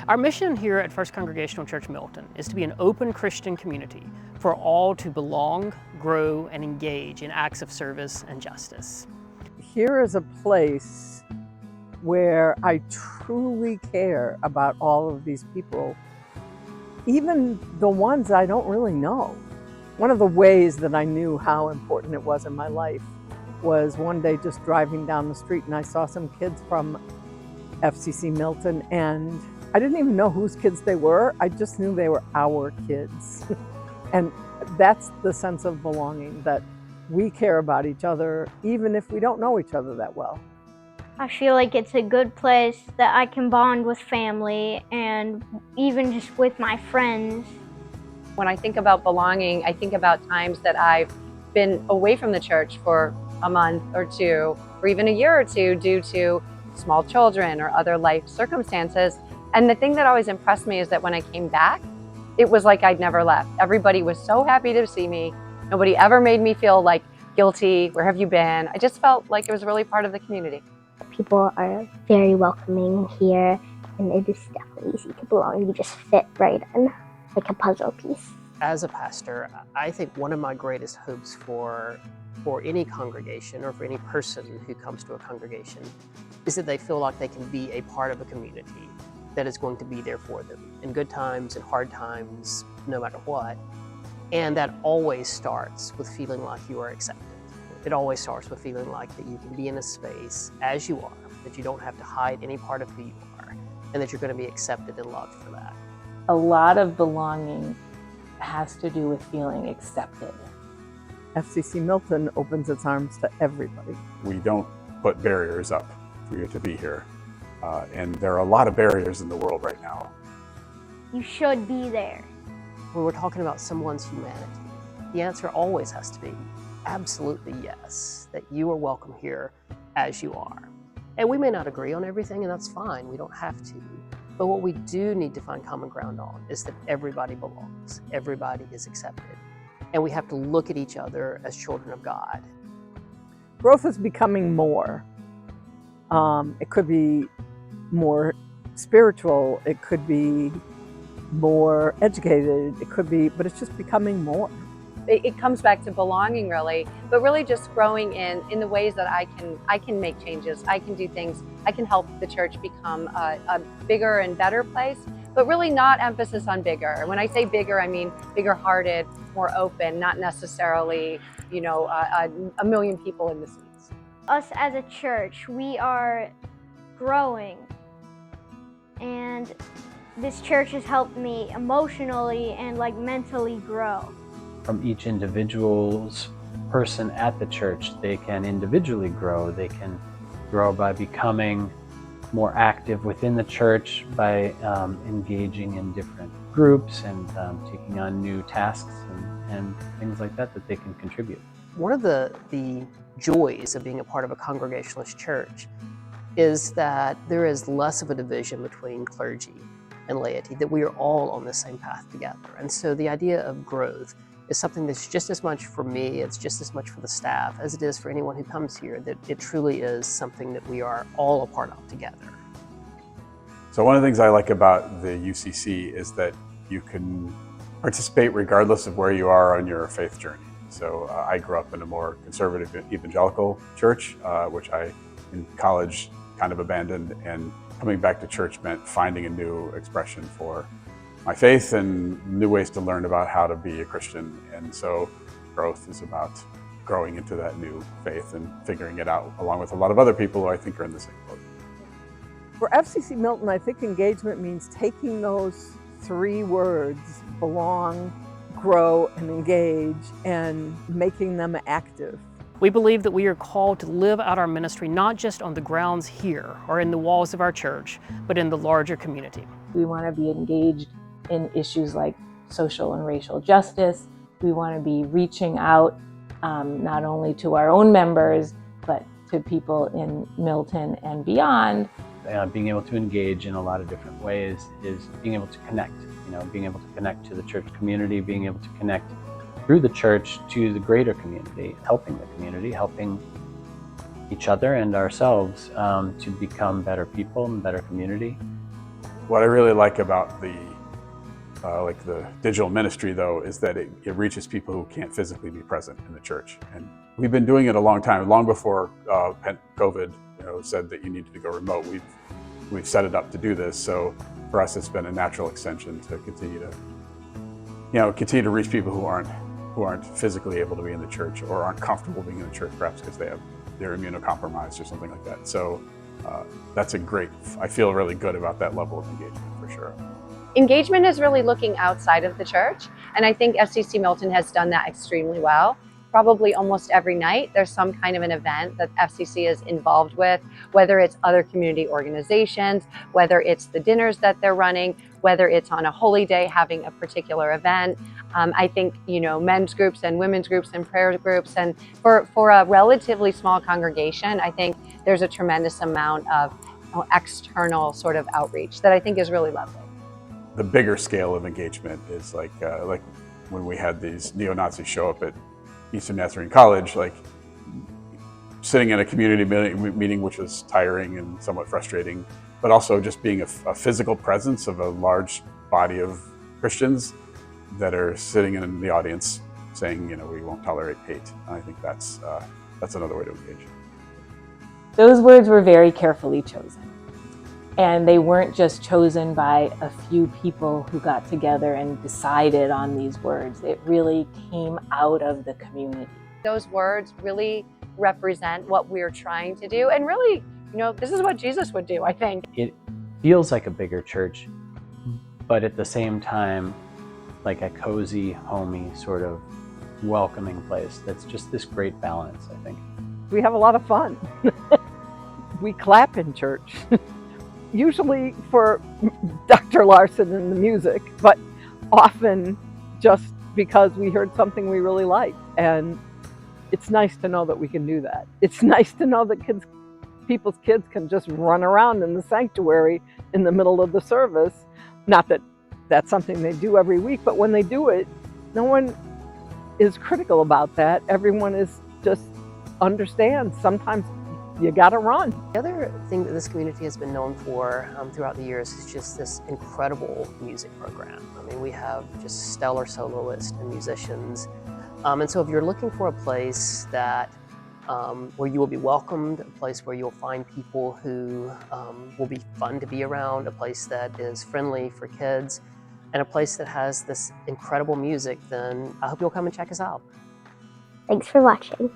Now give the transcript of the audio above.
Our mission here at First Congregational Church Milton is to be an open Christian community for all to belong, grow, and engage in acts of service and justice. Here is a place where I truly care about all of these people, even the ones I don't really know. One of the ways that I knew how important it was in my life was one day just driving down the street and I saw some kids from FCC Milton, and I didn't even know whose kids they were. I just knew they were our kids. And that's the sense of belonging, that we care about each other even if we don't know each other that well. I feel like it's a good place that I can bond with family and even just with my friends. When I think about belonging, I think about times that I've been away from the church for a month or two, or even a year or two due to small children or other life circumstances. And the thing that always impressed me is that when I came back, it was like I'd never left. Everybody was so happy to see me. Nobody ever made me feel like guilty. Where have you been? I just felt like it was really part of the community. People are very welcoming here, and it is definitely easy to belong. You just fit right in, like a puzzle piece. As a pastor, I think one of my greatest hopes for any congregation or for any person who comes to a congregation is that they feel like they can be a part of a community that is going to be there for them in good times and hard times, no matter what. And that always starts with feeling like you are accepted. It always starts with feeling like that you can be in a space as you are, that you don't have to hide any part of who you are, and that you're going to be accepted and loved for that. A lot of belonging has to do with feeling accepted. FCC Milton opens its arms to everybody. We don't put barriers up for you to be here. And there are a lot of barriers in the world right now. You should be there. When we're talking about someone's humanity, the answer always has to be absolutely yes, that you are welcome here as you are. And we may not agree on everything, and that's fine, we don't have to. But what we do need to find common ground on is that everybody belongs, everybody is accepted. And we have to look at each other as children of God. Growth is becoming more. It could be more spiritual, it could be more educated, it could be, but it's just becoming more. It comes back to belonging really, but really just growing in the ways that I can make changes, I can do things, I can help the church become a bigger and better place, but really not emphasis on bigger. When I say bigger, I mean bigger hearted, more open, not necessarily, a million people in the seats. Us as a church, we are growing, and this church has helped me emotionally and mentally grow. From each individual's person at the church, they can individually grow. They can grow by becoming more active within the church, by engaging in different groups and taking on new tasks and things like that they can contribute. One of the joys of being a part of a Congregationalist church is that there is less of a division between clergy and laity, that we are all on the same path together. And so the idea of growth is something that's just as much for me, it's just as much for the staff as it is for anyone who comes here, that it truly is something that we are all a part of together. So one of the things I like about the UCC is that you can participate regardless of where you are on your faith journey. So I grew up in a more conservative evangelical church, which I, in college, kind of abandoned, and coming back to church meant finding a new expression for my faith and new ways to learn about how to be a Christian. And so growth is about growing into that new faith and figuring it out along with a lot of other people who I think are in the same boat. For FCC Milton, I think engagement means taking those three words, belong, grow, and engage, and making them active. We believe that we are called to live out our ministry not just on the grounds here or in the walls of our church, but in the larger community. We want to be engaged in issues like social and racial justice. We want to be reaching out not only to our own members, but to people in Milton and beyond. Being able to engage in a lot of different ways is being able to connect, being able to connect to the church community, being able to connect through the church to the greater community, helping the community, helping each other and ourselves to become better people and better community. What I really like about the digital ministry, though, is that it reaches people who can't physically be present in the church. And we've been doing it a long time, long before COVID said that you needed to go remote. We've set it up to do this. So for us, it's been a natural extension to continue to reach people who aren't physically able to be in the church or aren't comfortable being in the church, perhaps because they're immunocompromised or something like that. So that's I feel really good about that level of engagement for sure. Engagement is really looking outside of the church, and I think FCC Milton has done that extremely well. Probably almost every night there's some kind of an event that FCC is involved with, whether it's other community organizations, whether it's the dinners that they're running, whether it's on a holy day having a particular event. I think men's groups and women's groups and prayer groups, and for a relatively small congregation, I think there's a tremendous amount of external sort of outreach that I think is really lovely. The bigger scale of engagement is like when we had these neo-Nazis show up at Eastern Nazarene College, like sitting in a community meeting, which was tiring and somewhat frustrating, but also just being a physical presence of a large body of Christians that are sitting in the audience saying, we won't tolerate hate. And I think that's another way to engage. Those words were very carefully chosen. And they weren't just chosen by a few people who got together and decided on these words. It really came out of the community. Those words really represent what we're trying to do. And really, this is what Jesus would do, I think. It feels like a bigger church, but at the same time, like a cozy, homey, sort of welcoming place. That's just this great balance, I think. We have a lot of fun. We clap in church. Usually for Dr. Larson and the music, but often just because we heard something we really liked. And it's nice to know that we can do that. It's nice to know that people's kids can just run around in the sanctuary in the middle of the service. Not that that's something they do every week, but when they do it, no one is critical about that. Everyone is just understands sometimes you gotta run. The other thing that this community has been known for throughout the years is just this incredible music program. I mean, we have just stellar soloists and musicians. And so if you're looking for a place that where you will be welcomed, a place where you'll find people who will be fun to be around, a place that is friendly for kids, and a place that has this incredible music, then I hope you'll come and check us out. Thanks for watching.